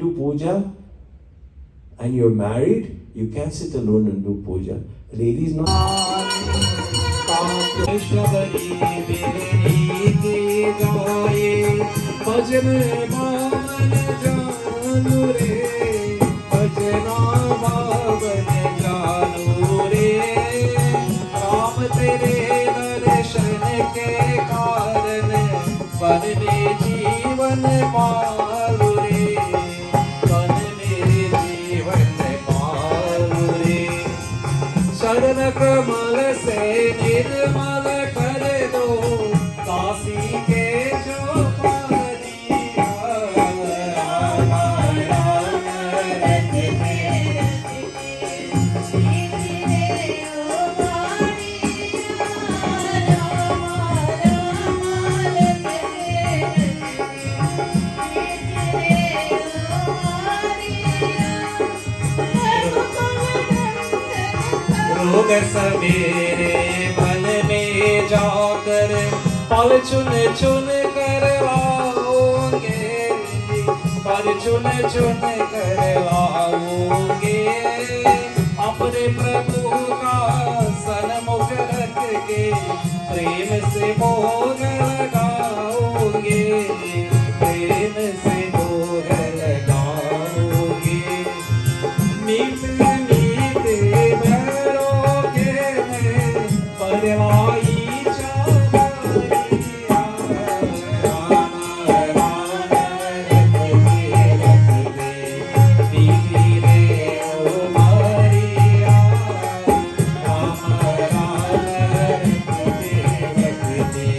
do puja and you're married, you can't sit alone and do puja. Ladies, not. जीवन पालू रे, कन मेरे जीवन पालू रे, शरण कमल से निर्मल कर दो काशी के जो पारिया। राम राम रट रोग सवेरे मन में जाकर पल चुन चुन कर लाओगे, पल चुन चुन कर लाओगे, अपने प्रभु का सन्मुख रख के प्रेम से भोग लगाओगे, प्रेम से भोग लगाओगे। नीत नीत भरोगे में परवाई चारिया। राम राम रख दे धीरे ओ मारिया। राम राम रख दे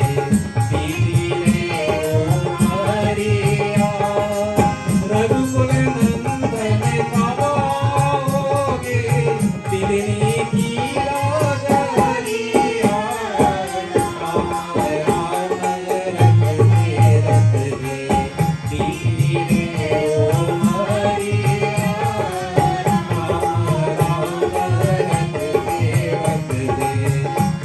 धीरे ओ मारिया। रघुकुल नंदन पाओगे दिलनी की राजरिया। राम राम रख दे धीरे ओ मारिया। राम राम रख दे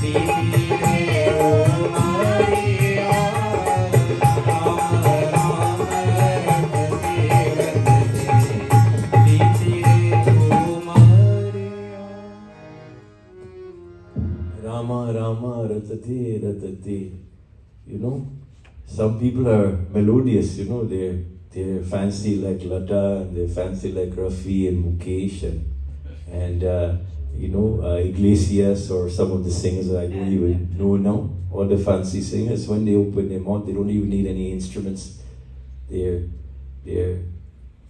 धीरे ओ मारिया। राम राम रख दे धीरे ओ Maria. Rama Rama ratate ratate. You know, some people are melodious, you know, they're fancy like Lata and they're fancy like Rafi and Mukesh and Iglesias or some of the singers that I don't even know now. All the fancy singers, when they open their mouth, they don't even need any instruments. Their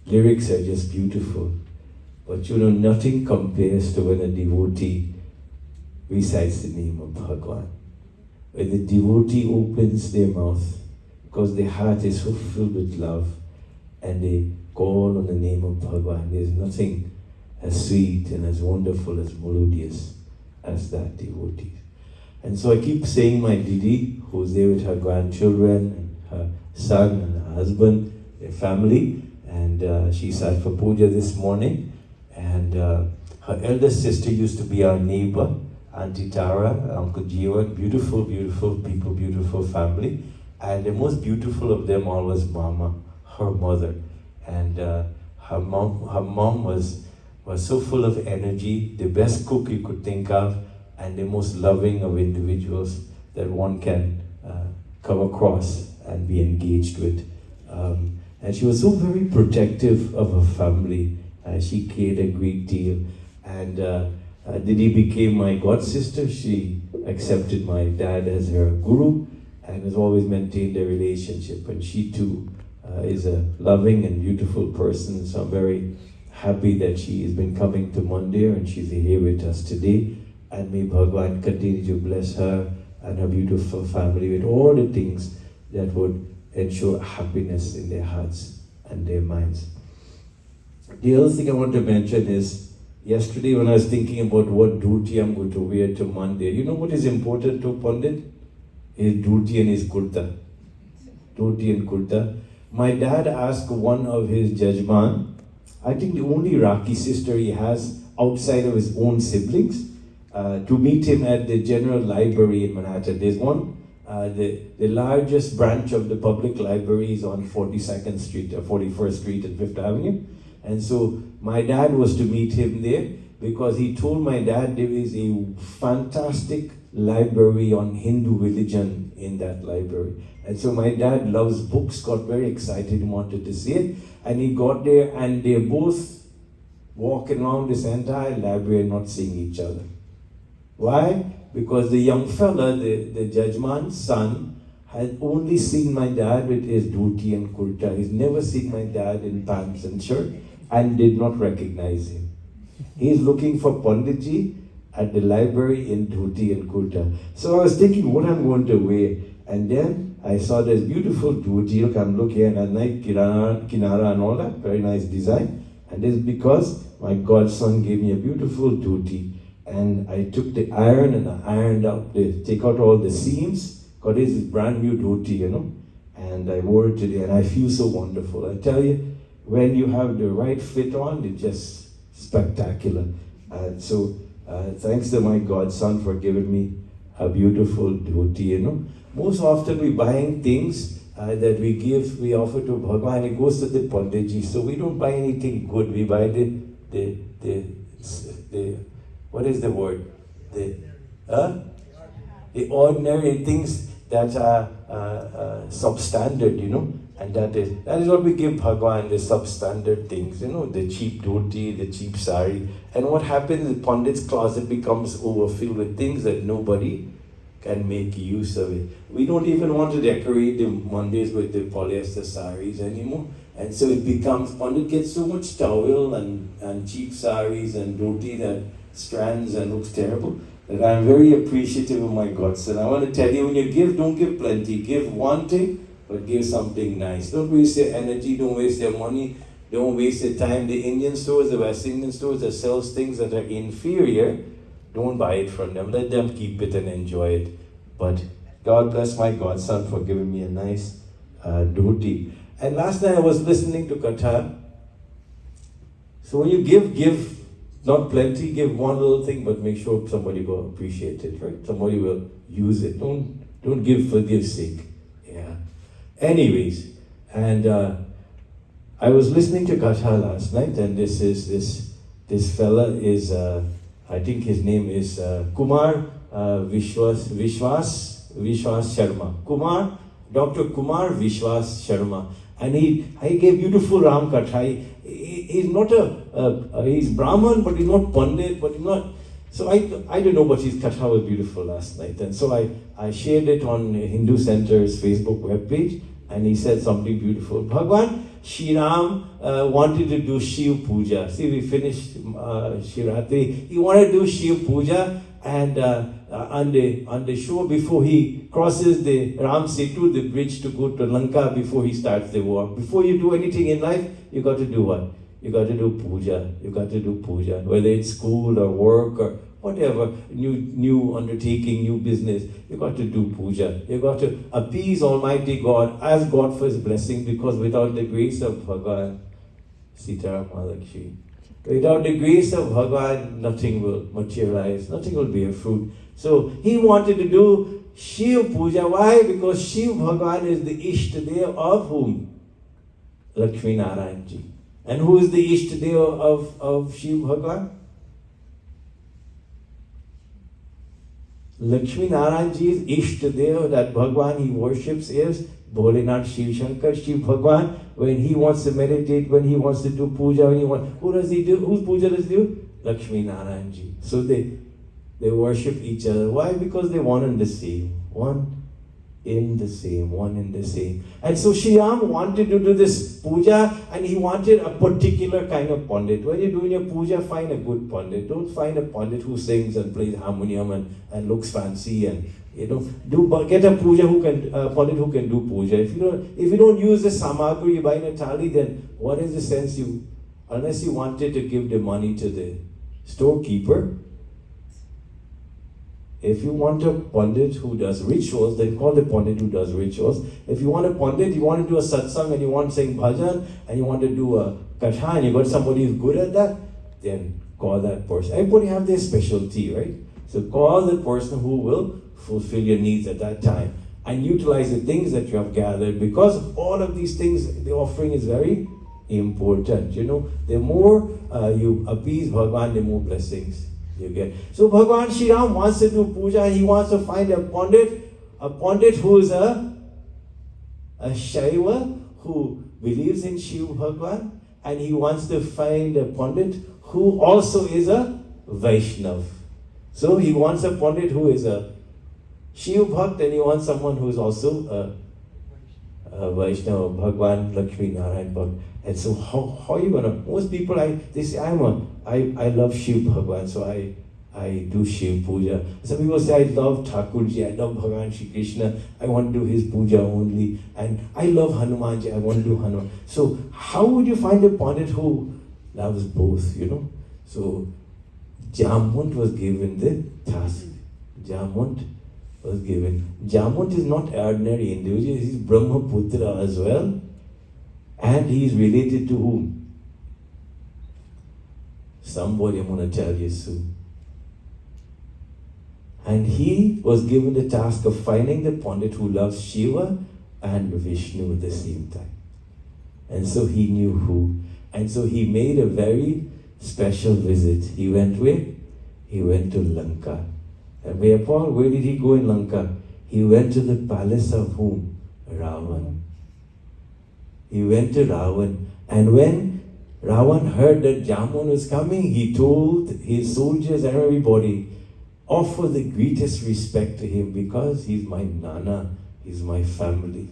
lyrics are just beautiful. But you know, nothing compares to when a devotee recites the name of Bhagwan. When the devotee opens their mouth, because their heart is so filled with love, and they call on the name of Bhagwan, there's nothing as sweet and as wonderful, as melodious as that devotee. And so I keep saying my Didi, who's there with her grandchildren, and her son and her husband, their family, and she sat for puja this morning, and her eldest sister used to be our neighbor, Auntie Tara, Uncle Jiwan, beautiful, beautiful people, beautiful family. And the most beautiful of them all was Mama, her mother. And her mom was so full of energy, the best cook you could think of, and the most loving of individuals that one can come across and be engaged with. And she was so very protective of her family. She cared a great deal. And Didi became my god sister. She accepted my dad as her guru and has always maintained a relationship. And she too is a loving and beautiful person. So I'm very happy that she has been coming to Mandir and she's here with us today. And may Bhagwan continue to bless her and her beautiful family with all the things that would ensure happiness in their hearts and their minds. The other thing I want to mention is, yesterday when I was thinking about what dhoti I'm going to wear to Mandir, you know what is important to Pandit? His dhoti and his kurta. Dhoti and kurta. My dad asked one of his jajman, I think the only Raki sister he has outside of his own siblings, to meet him at the General Library in Manhattan. There's one The largest branch of the public library is on 42nd Street, 41st Street and 5th Avenue. And so my dad was to meet him there because he told my dad there is a fantastic library on Hindu religion in that library. And so my dad loves books, got very excited, wanted to see it. And he got there and they're both walking around this entire library and not seeing each other. Why? Because the young fella, the judgeman's son, had only seen my dad with his dhoti and kurta. He's never seen my dad in pants and shirt and did not recognize him. He's looking for Panditji at the library in dhoti and kurta. So I was thinking what I'm going to wear. And then I saw this beautiful dhoti. Look, I'm looking at a nice kinara and all that. Very nice design. And this is because my godson gave me a beautiful dhoti. And I took the iron and I ironed out take out all the seams. Because this is brand new dhoti, you know. And I wore it today and I feel so wonderful. I tell you, when you have the right fit on, it's just spectacular. And so thanks to my godson for giving me a beautiful dhoti, you know. Most often we buying things that we offer to Bhagwan, it goes to the Panditji. So we don't buy anything good. We buy the what is the word? The ordinary things that are substandard, you know. And that is what we give Bhagwan, the substandard things, you know, the cheap dhoti, the cheap sari. And what happens, the Pandit's closet becomes overfilled with things that nobody can make use of it. We don't even want to decorate the Mondays with the polyester saris anymore. And so it becomes, Pandit gets so much towel and cheap saris and dhoti that strands and looks terrible, that I'm very appreciative of my godson. I want to tell you, when you give, don't give plenty. Give one thing, but give something nice. Don't waste your energy, don't waste your money, don't waste your time. The Indian stores, the West Indian stores that sells things that are inferior, don't buy it from them. Let them keep it and enjoy it. But God bless my godson for giving me a nice dhoti. And last night I was listening to Katha. So when you give not plenty, give one little thing, but make sure somebody will appreciate it, right? Somebody will use it. Don't give for give's sake. Yeah. Anyways, and I was listening to Katha last night, and this fella is I think his name is Kumar Vishwas Sharma. Dr. Kumar Vishwas Sharma. And he gave beautiful Ram Katha. He's not he's Brahman, but he's not Pandit, but he's not. So I don't know, but his Katha was beautiful last night. And so I shared it on Hindu Center's Facebook webpage, and he said something beautiful. Bhagwan, Shri Ram wanted to do Shiv Puja. See, we finished Shivratri. He wanted to do Shiv Puja, and on the shore before he crosses the Ram Setu, the bridge to go to Lanka before he starts the war. Before you do anything in life, you got to do what? You got to do puja. You got to do puja. Whether it's school or work or whatever, new undertaking, new business, you got to do puja. You got to appease Almighty God, ask God for His blessing, because without the grace of Bhagavan, Sitaram Malakshi, without the grace of Bhagavan, nothing will materialize, nothing will bear fruit. So he wanted to do Shiv Puja. Why? Because Shiv Bhagavan is the Ishtadev of whom? Swaminarayan ji. And who is the Ishtadev of Shiv Bhagavan? Swaminarayan ji is Ishtadev, that Bhagavan he worships is Bholenath Shiv Shankar, Shiv Bhagavan. When he wants to meditate, when he wants to do puja, who does he do? Whose puja does he do? Swaminarayan ji. So they worship each other. Why? Because they one and the same. One in the same. And so Shri Ram wanted to do this puja, and he wanted a particular kind of pandit. When you're doing your puja, find a good pandit. Don't find a pandit who sings and plays harmonium and looks fancy, and get a pandit who can do puja. If you don't use the samagri, you buy a thali, then what is the sense unless you wanted to give the money to the storekeeper? If you want a pandit who does rituals, then call the pandit who does rituals. If you want a pandit, you want to do a satsang and you want to sing bhajan and you want to do a katha and you got somebody who's good at that, then call that person. Everybody have their specialty, right? So call the person who will fulfill your needs at that time. and utilize the things that you have gathered. Because of all of these things, the offering is very important. You know, the more you appease Bhagwan, the more blessings you get. So Bhagwan Shri Ram wants to do puja. He wants to find a pandit who is a Shaiva, who believes in Shiv Bhagwan, and he wants to find a pandit who also is a Vaishnav. So he wants a pandit who is a Shiv Bhakt, and he wants someone who is also a Vaishnava, Bhagwan Swaminarayan Bhakt. And so how are you gonna? Most people they say I love Shiv Bhagwan, so I do Shiv Puja. Some people say I love Thakurji, I love Bhagavan Shri Krishna, I want to do his puja only. And I love Hanumanji, I want to do Hanuman. So how would you find a pandit who loves both, you know? So Jamont was given the task. Jamont was given. Jamont is not ordinary individual, he's Brahmaputra as well. And he is related to whom? Somebody I'm going to tell you soon. And he was given the task of finding the pandit who loves Shiva and Vishnu at the same time. And so he knew who. And so he made a very special visit. He went where? He went to Lanka. And where did he go in Lanka? He went to the palace of whom? Ravan. He went to Ravan. And when Ravan heard that Jamon was coming, he told his soldiers and everybody, offer the greatest respect to him because he's my Nana, he's my family.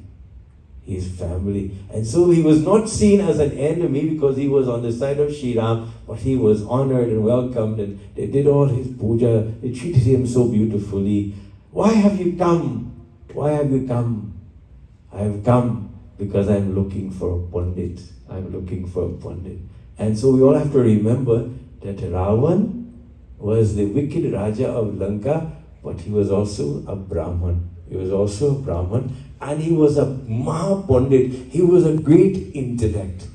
His family. And so he was not seen as an enemy because he was on the side of Shri Ram, but he was honored and welcomed, and they did all his puja. They treated him so beautifully. Why have you come? Why have you come? I have come because I'm looking for a pandit. I'm looking for a pandit. And so we all have to remember that Ravan was the wicked Raja of Lanka, but he was also a Brahman. He was also a Brahman, and he was a Mahapandit. He was a great intellect,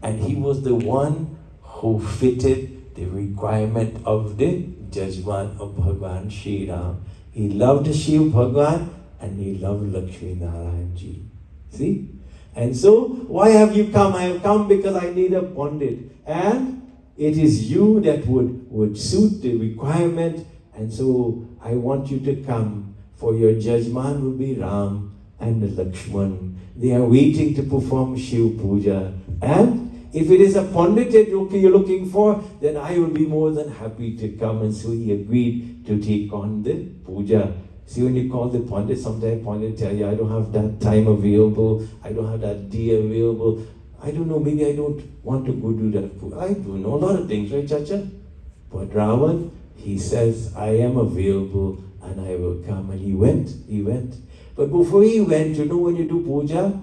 and he was the one who fitted the requirement of the judgment of Bhagwan Shri Ram. He loved Shiv Bhagwan and he loved Lakshmi Narayan Ji. See? And so, why have you come? I have come because I need a pandit. And it is you that would suit the requirement. And so, I want you to come. For your judgment will be Ram and Lakshman. They are waiting to perform Shiv Puja. And if it is a pandit that you're looking for, then I will be more than happy to come. And so he agreed to take on the puja. See, when you call the pandit, sometimes pandit tell you, I don't have that time available, I don't have that day available. I don't know, maybe I don't want to go do that puja. I do know a lot of things, right, Chacha? But Ravan, he says, I am available and I will come. And he went. But before he went, you know, when you do puja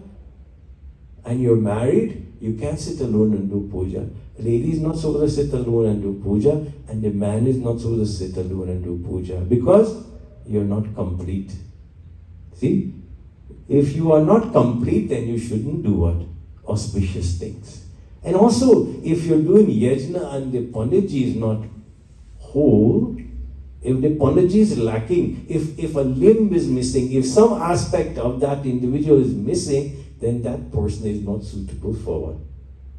and you're married, you can't sit alone and do puja. The lady is not supposed to sit alone and do puja, and the man is not supposed to sit alone and do puja, because you're not complete. See? If you are not complete, then you shouldn't do what? Auspicious things. And also, if you're doing yajna and the panditji is not whole, if the panditji is lacking, if a limb is missing, if some aspect of that individual is missing, then that person is not suitable for what?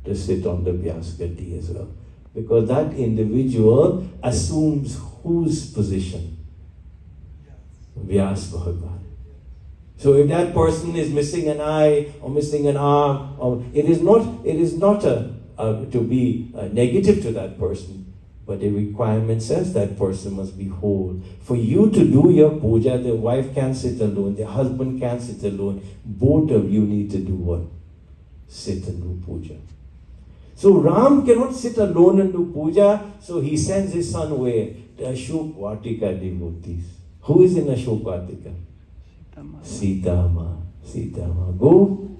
To sit on the Vyasgati as well. Because that individual assumes whose position? Vyas Bhagavan. So if that person is missing an eye or missing an arm, or it is not to be negative to that person, but the requirement says that person must be whole. For you to do your puja, the wife can't sit alone, the husband can't sit alone. Both of you need to do what? Sit and do puja. So Ram cannot sit alone and do puja, so he sends his son where? The Ashok Vatika devotees. Who is in Ashok Vatika? Sita Ma. Go,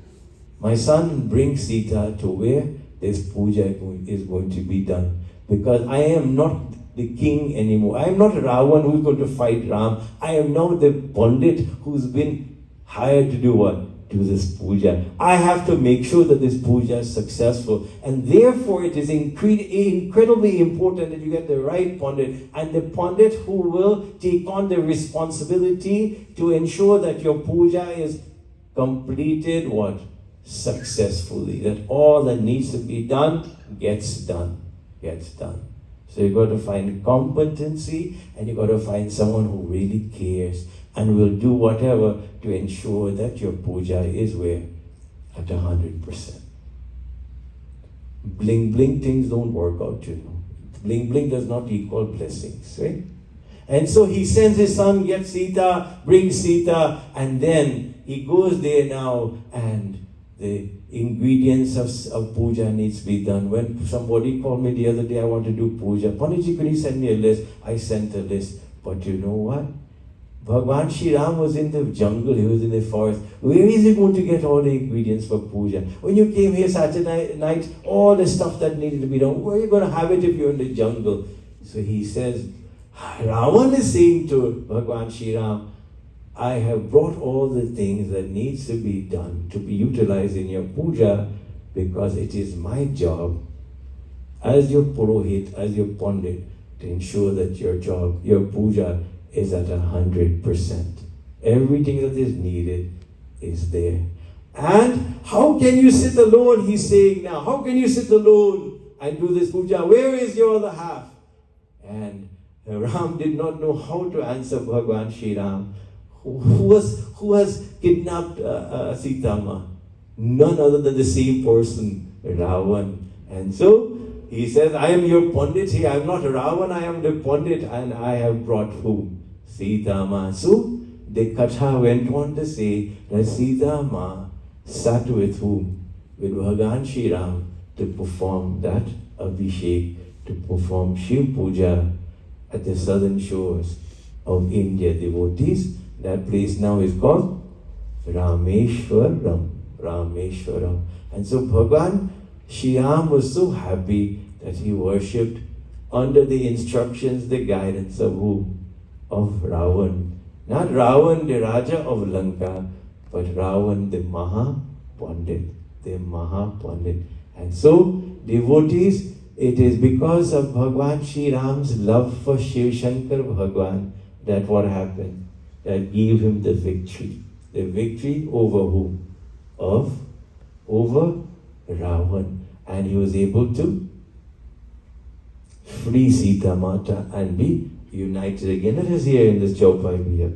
my son, bring Sita to where this puja is going to be done. Because I am not the king anymore. I am not Ravan who is going to fight Ram. I am now the pandit who's been hired to do what? do this puja. I have to make sure that this puja is successful. And therefore, it is incredibly important that you get the right Pandit, and the Pandit who will take on the responsibility to ensure that your puja is completed, what? Successfully. That all that needs to be done gets done. So you got to find competency, and you got to find someone who really cares and will do whatever to ensure that your puja is where? At 100%. Bling bling things don't work out, you know. Bling bling does not equal blessings, right? And so he sends his son, gets Sita, brings Sita, and then he goes there now, and the ingredients of puja needs to be done. When somebody called me the other day, I want to do puja. Panditji, could you send me a list? I sent a list. But you know what? Bhagwan Shri Ram was in the jungle, he was in the forest. Where is he going to get all the ingredients for puja? When you came here Saturday night, all the stuff that needed to be done, where are you going to have it if you're in the jungle? So he says, Ravan is saying to Bhagwan Shri Ram, I have brought all the things that needs to be done to be utilized in your puja, because it is my job as your Purohit, as your Pandit, to ensure that your puja is at 100%. Everything that is needed is there. And how can you sit alone, he's saying now, how can you sit alone and do this puja? Where is your other half? And Ram did not know how to answer Bhagwan Shri Ram, who has kidnapped Sita Ma. None other than the same person, Ravan. And so he says, I am your Pandit here. I am not Ravan, I am the Pandit, and I have brought whom? Sita Ma. So the Katha went on to say that Sita Ma sat with whom? With Bhagwan Shri Ram to perform that Abhishek, to perform Shiv Puja at the southern shores of India. Devotees, that place now is called Rameshwaram. And so Bhagwan Shri Ram was so happy that he worshipped under the instructions, the guidance of who? Of Ravan. Not Ravan, the Raja of Lanka, but Ravan, the Maha-Pandit. And so, devotees, it is because of Bhagwan Shri Ram's love for Shiv Shankar Bhagwan that what happened? That gave him the victory. The victory over whom? Over Ravan. And he was able to free Sita Mata and be united again. Let us hear in this Chaupai here.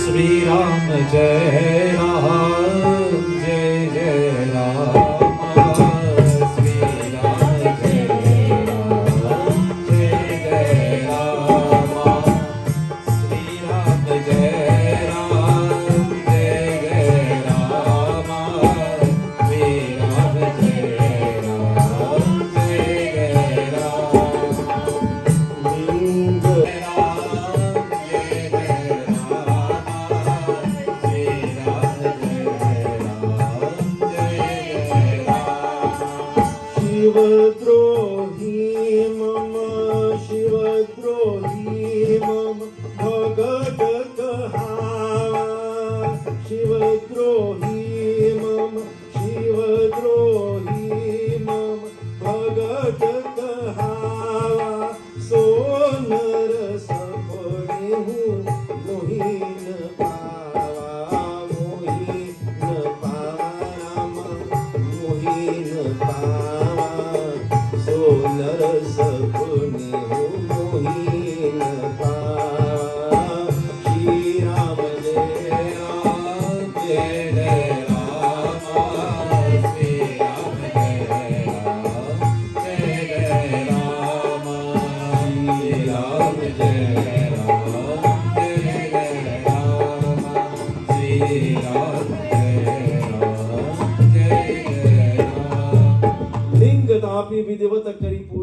Sri Ram Jai Ram Jai Jai Ram.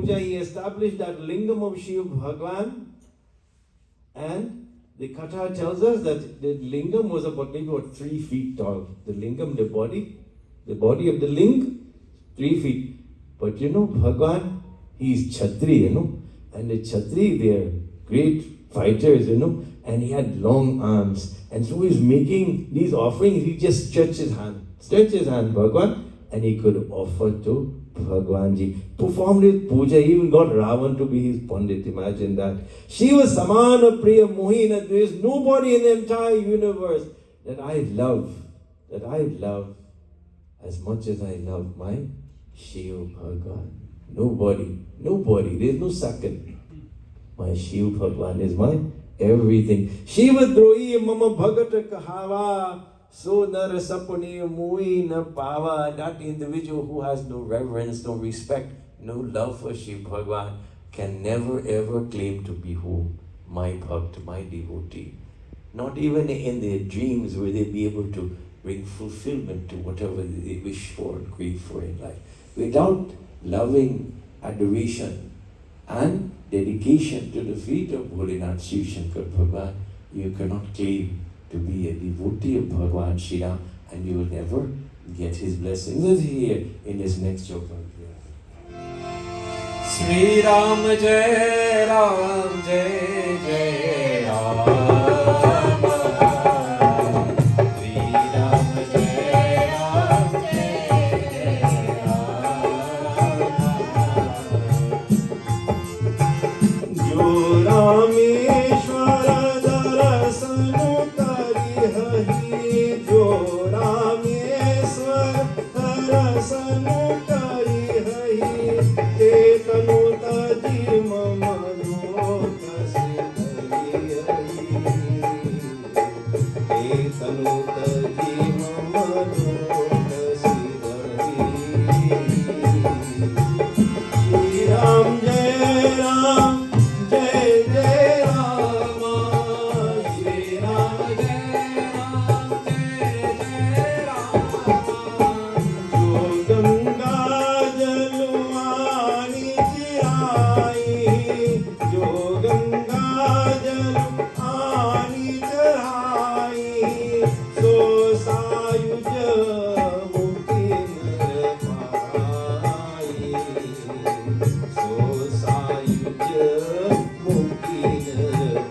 He established that lingam of Shiv Bhagwan, and the Katha tells us that the lingam was about maybe 3 feet tall. The lingam, the body of the ling, 3 feet. But you know, Bhagwan, he is Chhatri, you know, and the Chhatri, they are great fighters, and he had long arms. And so he's making these offerings. He just stretched his hand, Bhagwan, and he could offer to Bhagwanji. Performed his puja, he even got Ravan to be his Pandit. Imagine that. Shiva Samana Priya Mohina. There is nobody in the entire universe that I love as much as I love my Shiva Bhagwan. Nobody. There's no second. My Shiva Bhagwan is my everything. Shiva Drohi Mama Bhagata Kahava. So nar sapne mui na pava. That individual who has no reverence, no respect, no love for Shiva Bhagwan can never ever claim to be who? My bhakt, my devotee. Not even in their dreams will they be able to bring fulfillment to whatever they wish for and crave for in life. Without loving adoration and dedication to the feet of Bholinath Shiv Shankar Bhagwan, you cannot claim to be a devotee of Bhagwan Shri Ram, and you will never get his blessings. As here in this next chapter. Sri Ram Jai Ram Jai Jai Ram. Sri Ram Jai Ram Jai Jai Ram. Jo Rameshwara darasanu kari hai, jo Rameshwara darasanu kari hai, te tanu taji mama loka siddhari hai, te tanu taji mama loka siddhari. Shri Ram Jai Ram Jai Jai Rama. Shri Ram Jai Ram Jai Jai Rama. Jo Ganga Jalwani Chirayi, Jo Ganga Jalwani Chirayi, so Sayuj Mukti Nar Paayi, so Sayuj Mukti Nar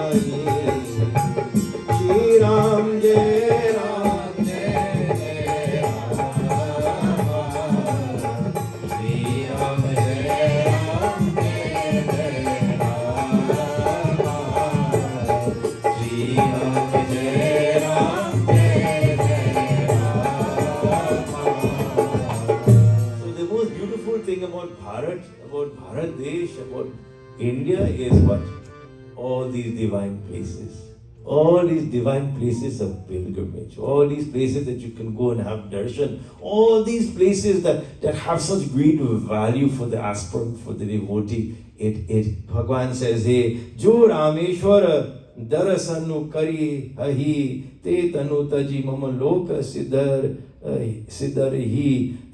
Paayi. Shri Ram Jai Ram Jai Jai Rama. Shri Ram Jai Ram Jai Jai Rama. Shri Ram Jai Ram Jai Jai Rama. So the most beautiful thing about Bharat Desh, about India is what? All these divine places. All these divine places of pilgrimage. All these places that you can go and have darshan. All these places that have such great value for the aspirant, for the devotee. Bhagwan says, hey, Jo Rameshwara darasanu kari ahi, te tanu taji mama loka siddhari.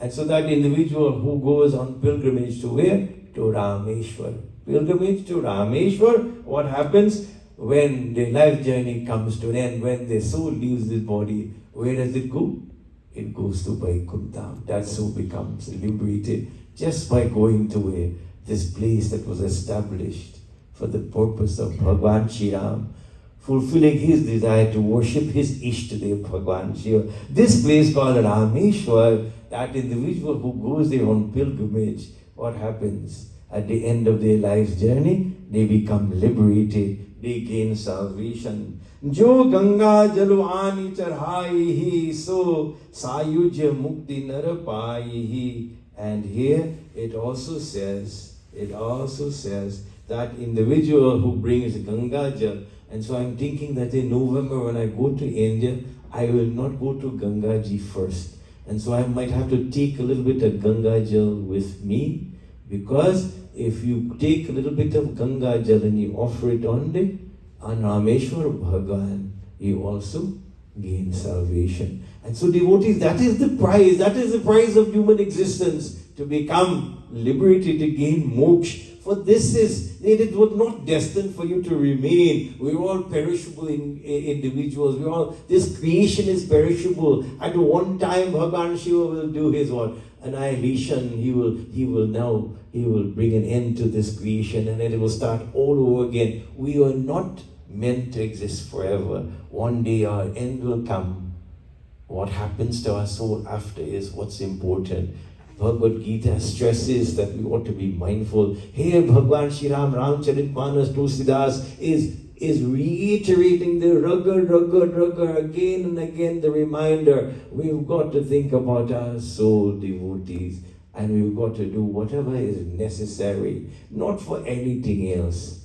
And so that individual who goes on pilgrimage to where? To Rameshwar. Pilgrimage to Rameshwar, what happens? When their life journey comes to an end, when their soul leaves this body, where does it go? It goes to Vaikuntha. That soul becomes liberated just by going to this place that was established for the purpose of Bhagwan Shri Ram, fulfilling his desire to worship his Ishtadev Bhagwan Shiva. This place called Rameshwar, that individual who goes there on pilgrimage, what happens? At the end of their life's journey, they become liberated. They gain salvation. Jo Ganga Jalwani Charhai, so Sayuja Mukti Narapai. And here it also says that individual who brings Ganga Jal. And so I'm thinking that in November when I go to India, I will not go to Ganga Ji first. And so I might have to take a little bit of Ganga Jal with me, because if you take a little bit of Ganga Jal and you offer it on Rameshwar Bhagwan, you also gain salvation. And so devotees, that is the prize of human existence, to become liberated, to gain moksha For it was not destined for you to remain. We're all perishable individuals. This creation is perishable. At one time, Bhagavan Shiva will do his what? Annihilation. He will bring an end to this creation, and then it will start all over again. We are not meant to exist forever. One day our end will come. What happens to our soul after is what's important. Bhagavad Gita stresses that we ought to be mindful. Here Bhagwan Shri Ram Ramcharitmanas Tulsidas is reiterating the raga again and again, the reminder. We've got to think about our soul devotees, and we've got to do whatever is necessary, not for anything else,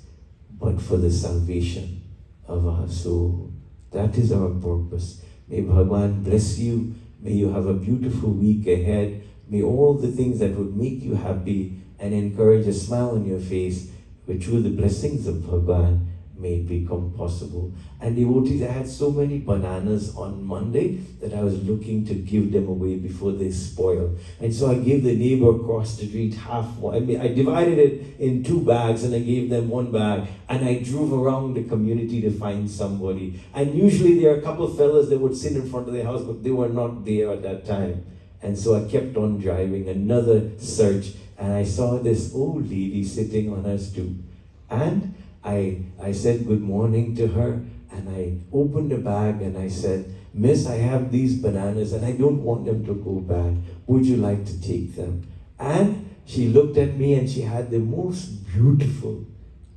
but for the salvation of our soul. That is our purpose. May Bhagwan bless you. May you have a beautiful week ahead. May all the things that would make you happy and encourage a smile on your face, which through the blessings of Bhagwan, may it become possible. And devotees, I had so many bananas on Monday that I was looking to give them away before they spoil. And so I gave the neighbor across the street half one. I divided it in 2 bags and I gave them 1 bag. And I drove around the community to find somebody. And usually there are a couple of fellas that would sit in front of their house, but they were not there at that time. And so I kept on driving, another search. And I saw this old lady sitting on her stoop. And I said good morning to her, and I opened the bag and I said, Miss, I have these bananas and I don't want them to go bad. Would you like to take them? And she looked at me and she had the most beautiful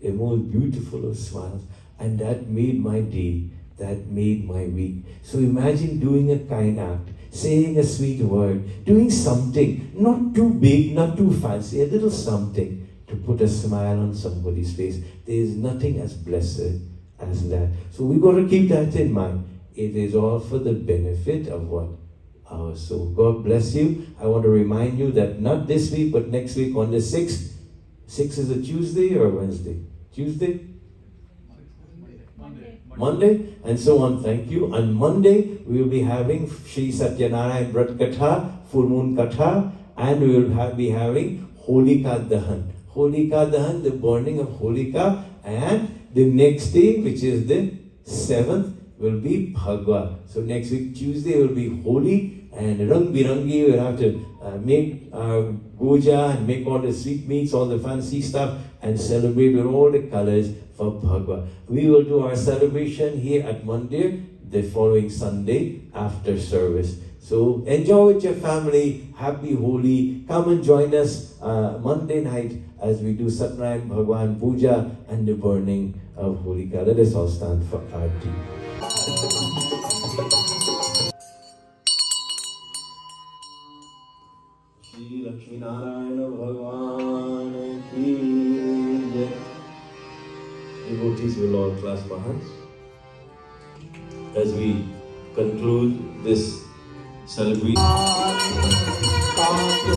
of smiles. And that made my day, that made my week. So imagine doing a kind act, saying a sweet word, doing something, not too big, not too fancy, a little something, to put a smile on somebody's face. There is nothing as blessed as that. So we've got to keep that in mind. It is all for the benefit of what? Our soul. God bless you. I want to remind you that not this week, but next week on the 6th. 6th is a Tuesday or Wednesday? Tuesday? Monday, and so on. Thank you. On Monday, we will be having Shree Satyanarayan Vrat Katha, Full Moon Katha, and we will be having Holika Dahan. Holika Dahan, the burning of Holika, and the next day, which is the 7th, will be Bhagwa. So next week, Tuesday, will be Holi, and Rang Birangi, we'll have to make our goja and make all the sweetmeats, all the fancy stuff, and celebrate with all the colors for Bhagwa. We will do our celebration here at Mandir the following Sunday after service. So enjoy with your family. Happy Holi. Come and join us Monday night as we do Satnarayan Bhagwan Puja and the burning of Holika. Let us all stand for Aarti. Shri Lakshminarayana Bhagwan ki jai. Devotees will all clasp our hands as we conclude this celebration.